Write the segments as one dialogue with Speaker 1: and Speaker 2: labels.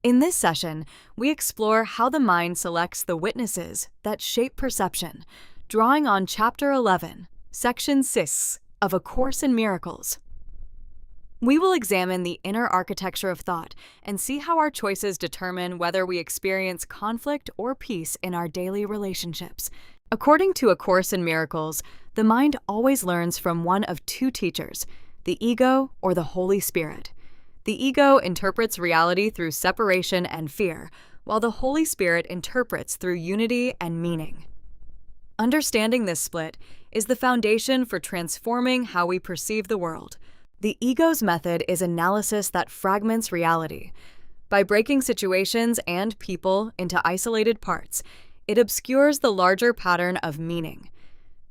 Speaker 1: In this session, we explore how the mind selects the witnesses that shape perception, drawing on Chapter 11, Section 6 of A Course in Miracles. We will examine the inner architecture of thought and see how our choices determine whether we experience conflict or peace in our daily relationships. According to A Course in Miracles, the mind always learns from one of two teachers, the ego or the Holy Spirit. The ego interprets reality through separation and fear, while the Holy Spirit interprets through unity and meaning. Understanding this split is the foundation for transforming how we perceive the world. The ego's method is analysis that fragments reality. By breaking situations and people into isolated parts, it obscures the larger pattern of meaning.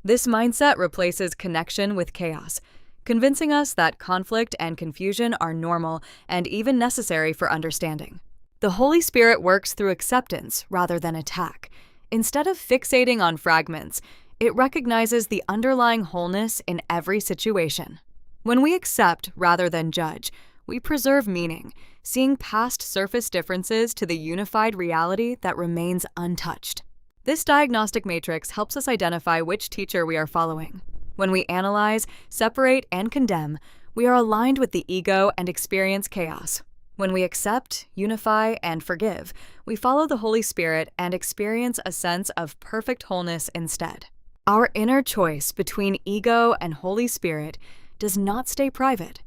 Speaker 1: This mindset replaces connection with chaos, convincing us that conflict and confusion are normal and even necessary for understanding. The Holy Spirit works through acceptance rather than attack. Instead of fixating on fragments, it recognizes the underlying wholeness in every situation. When we accept rather than judge, we preserve meaning, seeing past surface differences to the unified reality that remains untouched. This diagnostic matrix helps us identify which teacher we are following. When we analyze, separate, and condemn, we are aligned with the ego and experience chaos. When we accept, unify, and forgive, we follow the Holy Spirit and experience a sense of perfect wholeness instead. Our inner choice between ego and Holy Spirit does not stay private.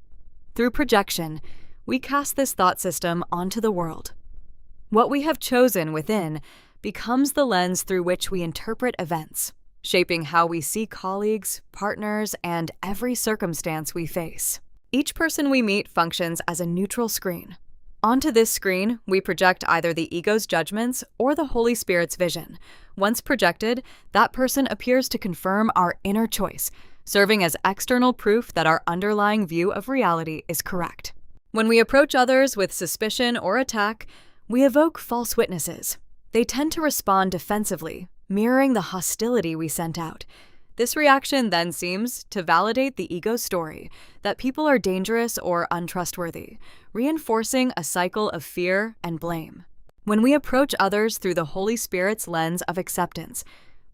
Speaker 1: Through projection, we cast this thought system onto the world. What we have chosen within becomes the lens through which we interpret events, shaping how we see colleagues, partners, and every circumstance we face. Each person we meet functions as a neutral screen. Onto this screen, we project either the ego's judgments or the Holy Spirit's vision. Once projected, that person appears to confirm our inner choice, serving as external proof that our underlying view of reality is correct. When we approach others with suspicion or attack, we evoke false witnesses. They tend to respond defensively, mirroring the hostility we sent out. This reaction then seems to validate the ego's story that people are dangerous or untrustworthy, reinforcing a cycle of fear and blame. When we approach others through the Holy Spirit's lens of acceptance,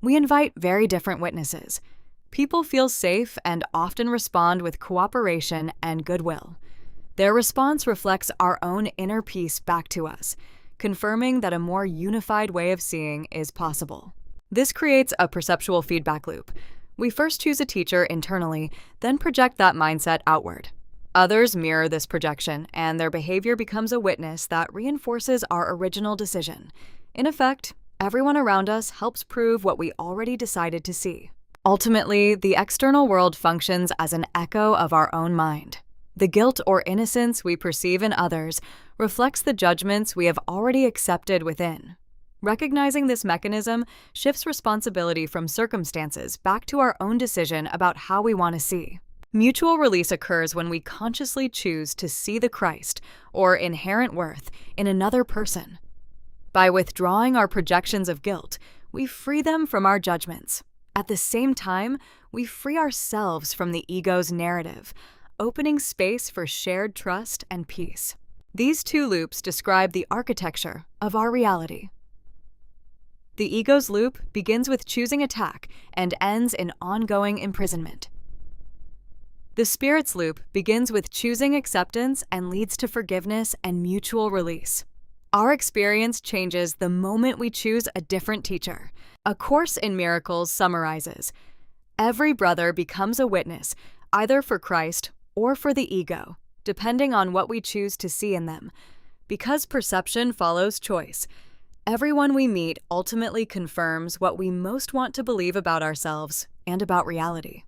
Speaker 1: we invite very different witnesses. People feel safe and often respond with cooperation and goodwill. Their response reflects our own inner peace back to us, confirming that a more unified way of seeing is possible. This creates a perceptual feedback loop. We first choose a teacher internally, then project that mindset outward. Others mirror this projection, and their behavior becomes a witness that reinforces our original decision. In effect, everyone around us helps prove what we already decided to see. Ultimately, the external world functions as an echo of our own mind. The guilt or innocence we perceive in others reflects the judgments we have already accepted within. Recognizing this mechanism shifts responsibility from circumstances back to our own decision about how we want to see. Mutual release occurs when we consciously choose to see the Christ or inherent worth in another person. By withdrawing our projections of guilt, we free them from our judgments. At the same time, we free ourselves from the ego's narrative, opening space for shared trust and peace. These two loops describe the architecture of our reality. The ego's loop begins with choosing attack and ends in ongoing imprisonment. The spirit's loop begins with choosing acceptance and leads to forgiveness and mutual release. Our experience changes the moment we choose a different teacher. A Course in Miracles summarizes, every brother becomes a witness, either for Christ or for the ego, depending on what we choose to see in them. Because perception follows choice, everyone we meet ultimately confirms what we most want to believe about ourselves and about reality.